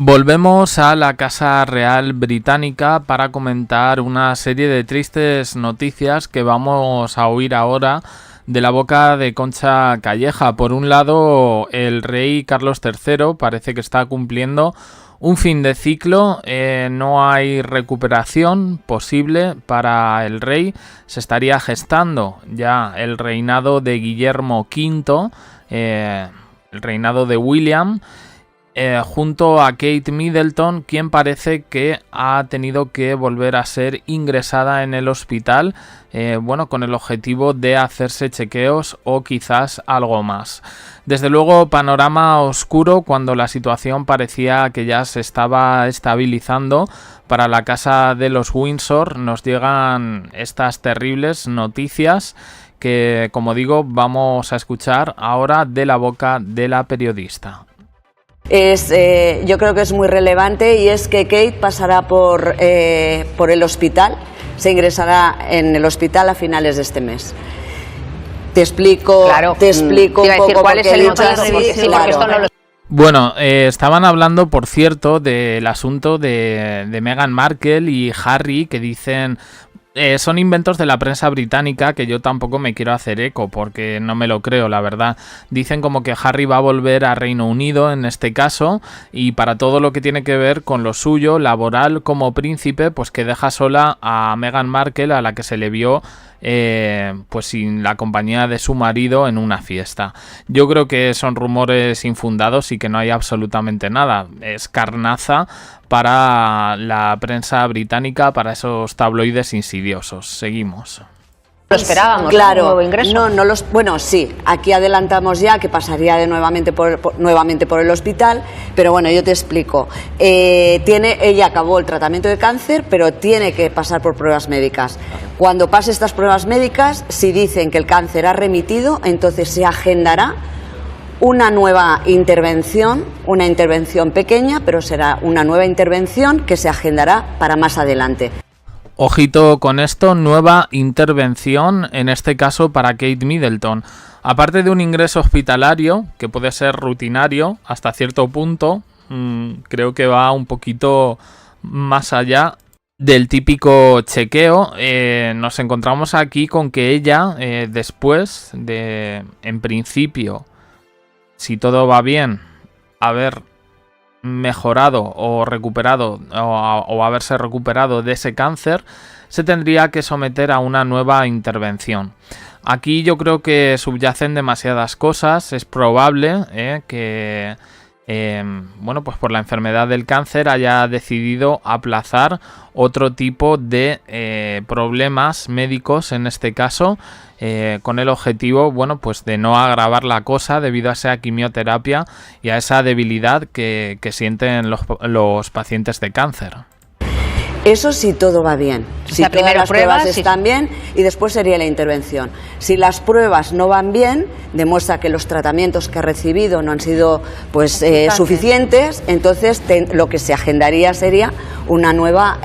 Volvemos a la Casa Real Británica para comentar una serie de tristes noticias que vamos a oír ahora de la boca de Concha Calleja. Por un lado, el rey Carlos III parece que está cumpliendo un fin de ciclo, no hay recuperación posible para el rey. Se estaría gestando ya el reinado de Guillermo V, el reinado de William, junto a Kate Middleton, quien parece que ha tenido que volver a ser ingresada en el hospital, con el objetivo de hacerse chequeos o quizás algo más. Desde luego, panorama oscuro cuando la situación parecía que ya se estaba estabilizando. Para la casa de los Windsor nos llegan estas terribles noticias que, como digo, vamos a escuchar ahora de la boca de la periodista. Yo creo que es muy relevante, y es que Kate pasará por el hospital, se ingresará en el hospital a finales de este mes. Te explico, claro, un poco cuál es el motivo, claro. Bueno, estaban hablando, por cierto, del asunto de Meghan Markle y Harry, que dicen... son inventos de la prensa británica que yo tampoco me quiero hacer eco porque no me lo creo, la verdad. Dicen como que Harry va a volver a Reino Unido en este caso, y para todo lo que tiene que ver con lo suyo laboral como príncipe, pues que deja sola a Meghan Markle, a la que se le vio pues sin la compañía de su marido en una fiesta. Yo creo que son rumores infundados y que no hay absolutamente nada. Es carnaza para la prensa británica, para esos tabloides insidiosos. Seguimos. Lo esperábamos, claro, un nuevo ingreso. Bueno, sí, aquí adelantamos ya que pasaría nuevamente por el hospital, pero bueno, yo te explico. Ella acabó el tratamiento de cáncer, pero tiene que pasar por pruebas médicas. Cuando pase estas pruebas médicas, si dicen que el cáncer ha remitido, entonces se agendará una nueva intervención, una intervención pequeña, pero será una nueva intervención que se agendará para más adelante. Ojito con esto, nueva intervención, en este caso para Kate Middleton. Aparte de un ingreso hospitalario, que puede ser rutinario hasta cierto punto, creo que va un poquito más allá del típico chequeo. Nos encontramos aquí con que ella, después de, en principio, si todo va bien, haber mejorado o recuperado o haberse recuperado de ese cáncer, se tendría que someter a una nueva intervención. Aquí yo creo que subyacen demasiadas cosas. Es probable que pues por la enfermedad del cáncer haya decidido aplazar otro tipo de problemas médicos, en este caso, con el objetivo, pues de no agravar la cosa debido a esa quimioterapia y a esa debilidad que sienten los pacientes de cáncer. Eso si todo va bien, si todas las pruebas están bien, y después sería la intervención. Si las pruebas no van bien, demuestra que los tratamientos que ha recibido no han sido suficientes, entonces lo que se agendaría sería una nueva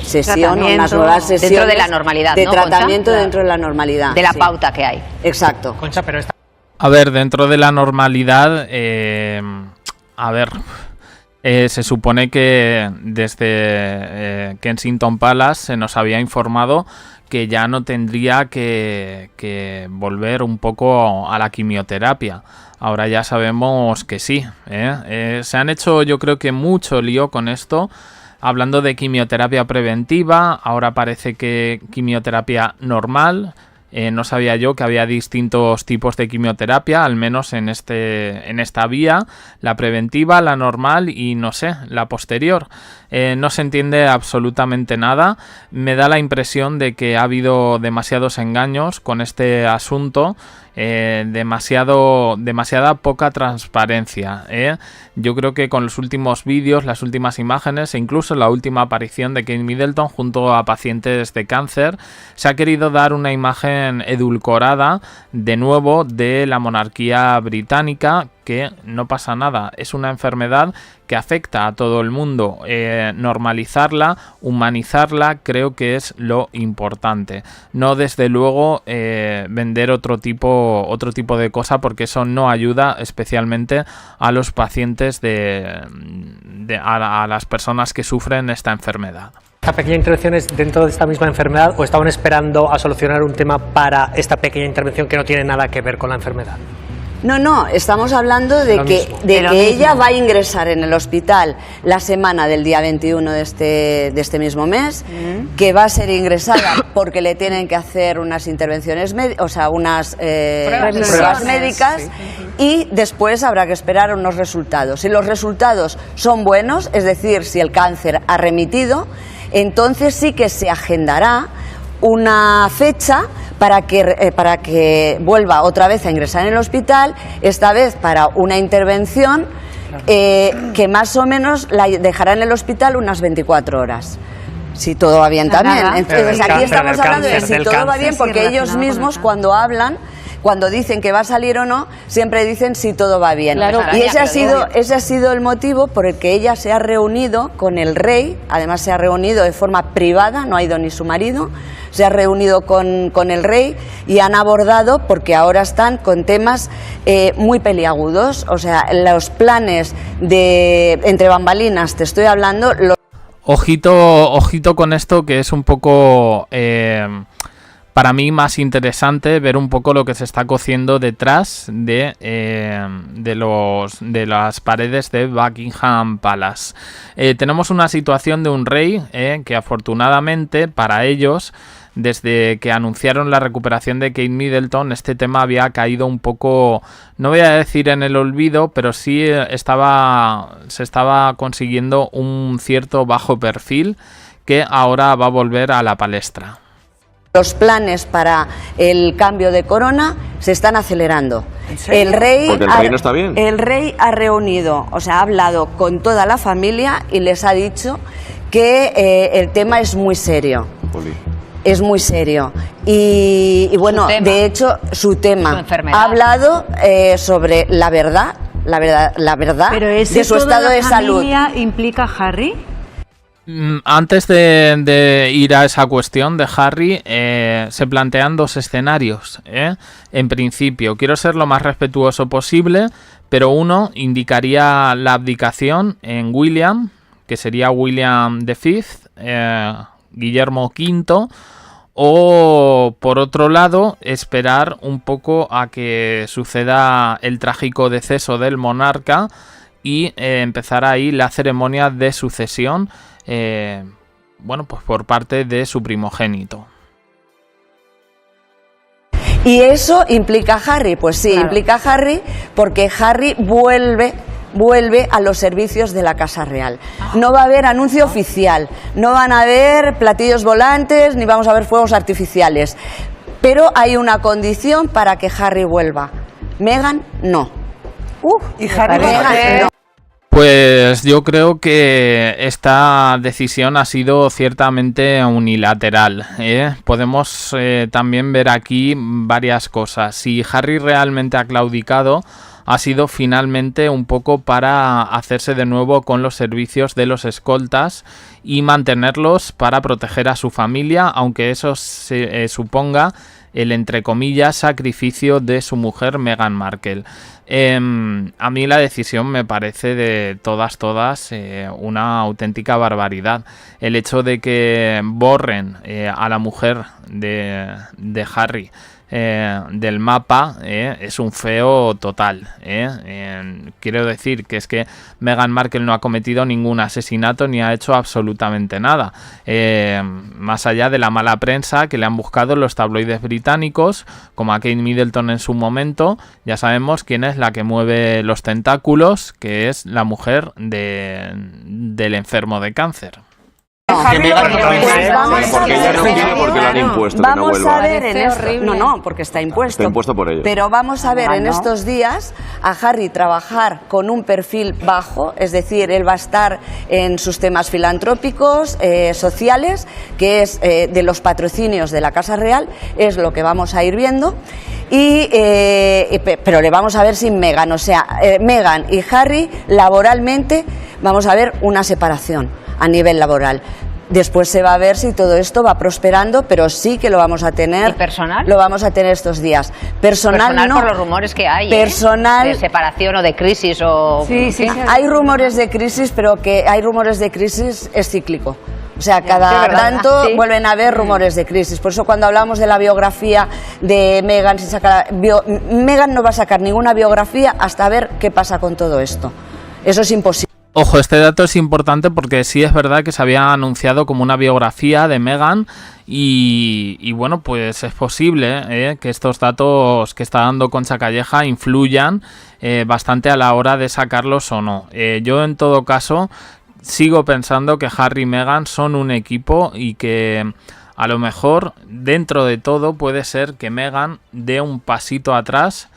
sesión, unas nuevas sesiones dentro de la normalidad, de ¿no, tratamiento, Concha? dentro de la normalidad. De la pauta que hay. Exacto. Concha, pero A ver, dentro de la normalidad, se supone que desde Kensington Palace se nos había informado que ya no tendría que volver un poco a la quimioterapia. Ahora ya sabemos que sí. Se han hecho, yo creo que mucho lío con esto, hablando de quimioterapia preventiva. Ahora parece que quimioterapia normal. No sabía yo que había distintos tipos de quimioterapia, al menos en esta vía, la preventiva, la normal y no sé, la posterior. No se entiende absolutamente nada. Me da la impresión de que ha habido demasiados engaños con este asunto, demasiada poca transparencia. Yo creo que con los últimos vídeos, las últimas imágenes e incluso la última aparición de Kate Middleton junto a pacientes de cáncer, se ha querido dar una imagen edulcorada de nuevo de la monarquía británica, que no pasa nada, es una enfermedad que afecta a todo el mundo. Normalizarla, humanizarla, creo que es lo importante. No, desde luego, vender otro tipo de cosa, porque eso no ayuda especialmente a los pacientes a las personas que sufren esta enfermedad. ¿Esta pequeña intervención es dentro de esta misma enfermedad o estaban esperando a solucionar un tema para esta pequeña intervención que no tiene nada que ver con la enfermedad? No, estamos hablando de que ella va a ingresar en el hospital la semana del día 21 de este mismo mes, que va a ser ingresada porque le tienen que hacer unas intervenciones médicas, o sea, unas pruebas médicas, y después habrá que esperar unos resultados. Si los resultados son buenos, es decir, si el cáncer ha remitido, entonces sí que se agendará una fecha para que vuelva otra vez a ingresar en el hospital, esta vez para una intervención que más o menos la dejará en el hospital unas 24 horas. Si todo va bien también. Entonces aquí estamos hablando de si todo va bien, porque ellos mismos cuando hablan, cuando dicen que va a salir o no, siempre dicen si todo va bien. Claro, y ese ha sido el motivo por el que ella se ha reunido con el rey, además se ha reunido de forma privada, no ha ido ni su marido, se ha reunido con el rey y han abordado, porque ahora están con temas muy peliagudos, o sea, los planes de entre bambalinas, te estoy hablando... Ojito con esto, que es un poco... para mí más interesante ver un poco lo que se está cociendo detrás de las paredes de Buckingham Palace. Tenemos una situación de un rey que afortunadamente para ellos, desde que anunciaron la recuperación de Kate Middleton, este tema había caído un poco, no voy a decir en el olvido, pero sí se estaba consiguiendo un cierto bajo perfil que ahora va a volver a la palestra. Los planes para el cambio de corona se están acelerando. El rey, porque el rey no está bien. El rey ha reunido, o sea, ha hablado con toda la familia y les ha dicho que el tema es muy serio. Poli. Es muy serio. Y bueno, de hecho, su tema. Ha hablado sobre la verdad Pero de su estado de salud. ¿Implica a Harry? Antes de ir a esa cuestión de Harry, se plantean dos escenarios. En principio, quiero ser lo más respetuoso posible, pero uno indicaría la abdicación en William, que sería William V, Guillermo V, o por otro lado, esperar un poco a que suceda el trágico deceso del monarca y empezar ahí la ceremonia de sucesión, pues por parte de su primogénito. ¿Y eso implica a Harry? Pues sí, claro. Implica a Harry porque Harry vuelve a los servicios de la Casa Real. No va a haber anuncio oficial, no van a haber platillos volantes, ni vamos a ver fuegos artificiales. Pero hay una condición para que Harry vuelva. Meghan, no. Y Harry no. Pues yo creo que esta decisión ha sido ciertamente unilateral. Podemos también ver aquí varias cosas. Si Harry realmente ha claudicado, ha sido finalmente un poco para hacerse de nuevo con los servicios de los escoltas y mantenerlos para proteger a su familia, aunque eso suponga el, entre comillas, sacrificio de su mujer Meghan Markle. A mí la decisión me parece de todas una auténtica barbaridad. El hecho de que borren a la mujer de Harry del mapa es un feo total. Quiero decir que es que Meghan Markle no ha cometido ningún asesinato ni ha hecho absolutamente nada. Más allá de la mala prensa que le han buscado los tabloides británicos, como a Kate Middleton en su momento, ya sabemos quién es la que mueve los tentáculos, que es la mujer del enfermo de cáncer. Que Meghan no Pues vamos a porque ella no ver. quiere porque lo han impuesto. Vamos que no a vuelva. ver en esto. No, porque está impuesto. Está impuesto por ella. Pero vamos a ver en ¿no? estos días a Harry trabajar con un perfil bajo, es decir, él va a estar en sus temas filantrópicos, sociales, que es de los patrocinios de la Casa Real, es lo que vamos a ir viendo. Pero le vamos a ver sin Meghan, o sea, Meghan y Harry laboralmente vamos a ver una separación a nivel laboral. Después se va a ver si todo esto va prosperando, pero sí que lo vamos a tener. ¿Y personal? Lo vamos a tener estos días. Personal no. por los rumores que hay. Personal. De separación o de crisis o. Sí, sí, sí. Hay rumores de crisis, pero que hay rumores de crisis es cíclico. O sea, cada de verdad. tanto Sí. vuelven a haber rumores de crisis. Por eso cuando hablamos de la biografía de Meghan, Meghan no va a sacar ninguna biografía hasta ver qué pasa con todo esto. Eso es imposible. Ojo, este dato es importante porque sí es verdad que se había anunciado como una biografía de Meghan y bueno, pues es posible que estos datos que está dando Concha Calleja influyan bastante a la hora de sacarlos o no. Yo en todo caso sigo pensando que Harry y Meghan son un equipo y que a lo mejor dentro de todo puede ser que Meghan dé un pasito atrás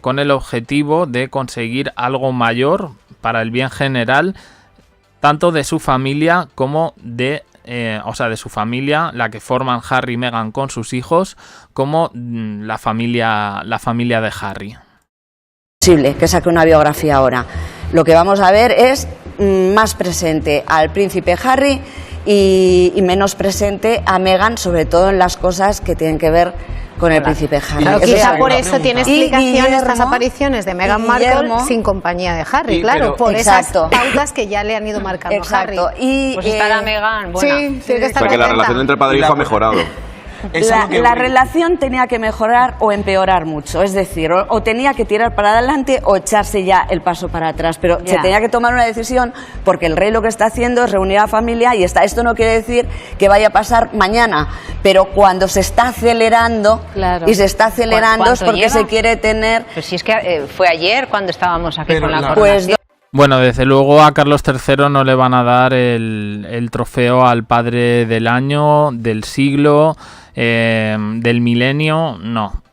con el objetivo de conseguir algo mayor para el bien general, tanto de su familia como de su familia, la que forman Harry y Meghan con sus hijos, como la familia de Harry. Posible que saque una biografía ahora. Lo que vamos a ver es más presente al príncipe Harry y menos presente a Meghan, sobre todo en las cosas que tienen que ver con el príncipe Harry. Claro, Eso quizá es por algo. eso tiene Y explicación Guillermo- estas apariciones de Meghan y Markle Guillermo- sin compañía de Harry, Sí, claro, pero- por Exacto. esas pautas que ya le han ido marcando a Exacto. Harry. Y, Pues estará Meghan. Buena. Sí, tiene que O estar sea que la contenta. relación entre padre e hijo ha mejorado. Eso es lo que la voy. relación tenía que mejorar o empeorar mucho, es decir, o tenía que tirar para adelante o echarse ya el paso para atrás, pero se Ya. tenía que tomar una decisión porque el rey lo que está haciendo es reunir a la familia y esto no quiere decir que vaya a pasar mañana, pero cuando se está acelerando Claro. y se está acelerando es ¿Cuánto porque lleva? se quiere tener Pues si es que fue ayer cuando estábamos aquí Pero con la la- pues coronación. Bueno, desde luego a Carlos III no le van a dar el trofeo al padre del año, del siglo, del milenio, no,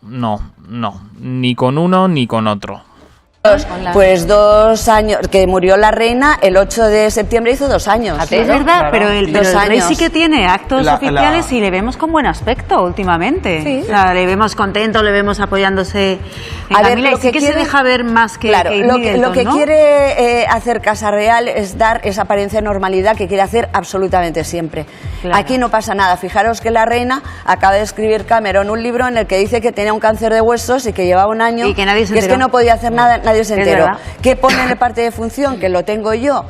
ni con uno ni con otro. pues 2 años, que murió la reina el 8 de septiembre, hizo 2 años. Es verdad, pero el 2 rey años. sí que tiene actos La- oficiales la- y le vemos con buen aspecto últimamente. Sí. O sea, le vemos contento, le vemos apoyándose en A ver, familia lo y sí que que se quiere- deja ver más que Claro, Kate lo Middleton, que ¿no? quiere hacer Casa Real es dar esa apariencia de normalidad que quiere hacer absolutamente siempre. Claro. Aquí no pasa nada. Fijaros que la reina acaba de escribir Cameron un libro en el que dice que tenía un cáncer de huesos y que llevaba un año Y que nadie se es que enteró. no podía hacer nada, nadie se Es enteró. verdad. ¿Qué pone en el parte de función? Que lo tengo yo.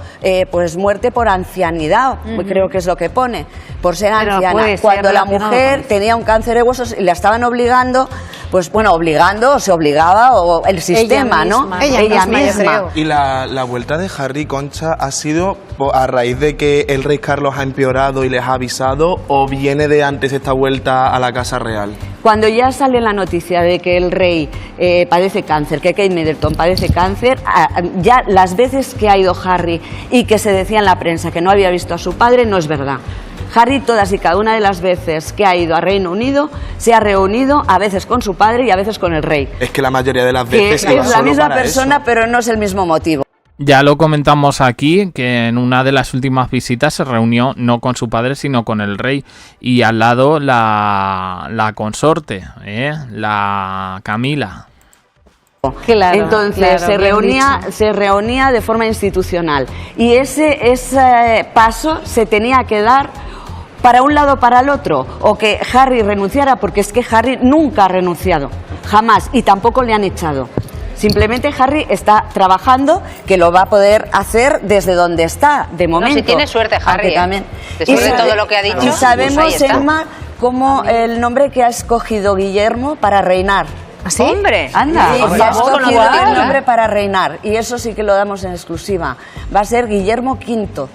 Pues muerte por ancianidad, creo que es lo que pone, por ser Pero anciana. puede ser Cuando la relacionado mujer con eso. tenía un cáncer de huesos y la estaban obligando, pues bueno, obligando, o se obligaba, o el sistema, ¿no? misma. Ella misma, yo creo. Y la vuelta de Harry, Concha, ¿ha sido a raíz de que el rey Carlos ha empeorado y les ha avisado o viene de antes esta vuelta a la Casa Real? Cuando ya sale la noticia de que el rey padece cáncer, que Kate Middleton padece cáncer, ya las veces que ha ido Harry y que se decía en la prensa que no había visto a su padre, no es verdad. Harry, todas y cada una de las veces que ha ido a Reino Unido, se ha reunido a veces con su padre y a veces con el rey. Es que la mayoría de las Que veces es iba la solo misma para persona, eso. pero no es el mismo motivo. Ya lo comentamos aquí, que en una de las últimas visitas se reunió no con su padre, sino con el rey. Y al lado la consorte, la Camila. Claro, Entonces claro, se bien se reunía de forma institucional y ese paso se tenía que dar para un lado o para el otro, o que Harry renunciara, porque es que Harry nunca ha renunciado, jamás, y tampoco le han echado. Simplemente Harry está trabajando, que lo va a poder hacer desde donde está, de momento. si tiene suerte, Harry, Aunque también. Después de sabe- todo lo que ha dicho, Y pues sabemos, ahí está. Emma, cómo el nombre que ha escogido Guillermo para reinar. ¿Así? Hombre, Anda, Sí, por ya ha favor, con lo escogido cual, el nombre para reinar y eso sí que lo damos en exclusiva. Va a ser Guillermo V.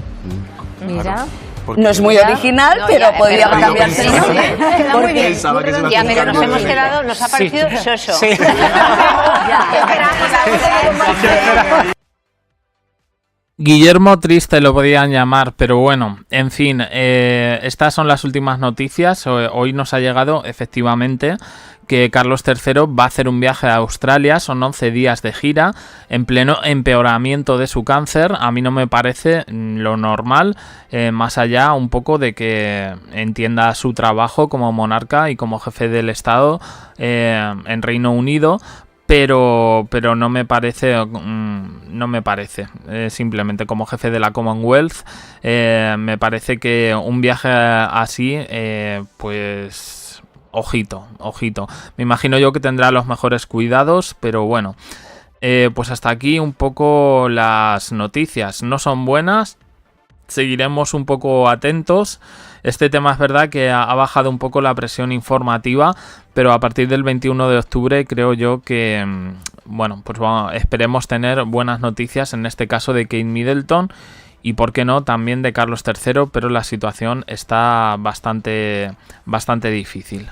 Mira. Porque No es muy original, No, pero ya, podría pero- cambiarse el Pensaba- nombre. Queda muy bien. Pensaba que se lo ya, hacían pero nos cambiar hemos de quedado, nos ha parecido soso. Sí. Esperamos algo de más. Guillermo triste lo podían llamar, pero bueno, en fin, estas son las últimas noticias. Hoy nos ha llegado efectivamente que Carlos III va a hacer un viaje a Australia, son 11 días de gira, en pleno empeoramiento de su cáncer. A mí no me parece lo normal, más allá un poco de que entienda su trabajo como monarca y como jefe del Estado en Reino Unido. Pero no me parece, simplemente como jefe de la Commonwealth, me parece que un viaje así, pues ojito. Me imagino yo que tendrá los mejores cuidados, pero bueno, pues hasta aquí un poco las noticias. No son buenas, seguiremos un poco atentos. Este tema es verdad que ha bajado un poco la presión informativa, pero a partir del 21 de octubre creo yo que, bueno, pues esperemos tener buenas noticias, en este caso de Kate Middleton y, por qué no, también de Carlos III, pero la situación está bastante difícil.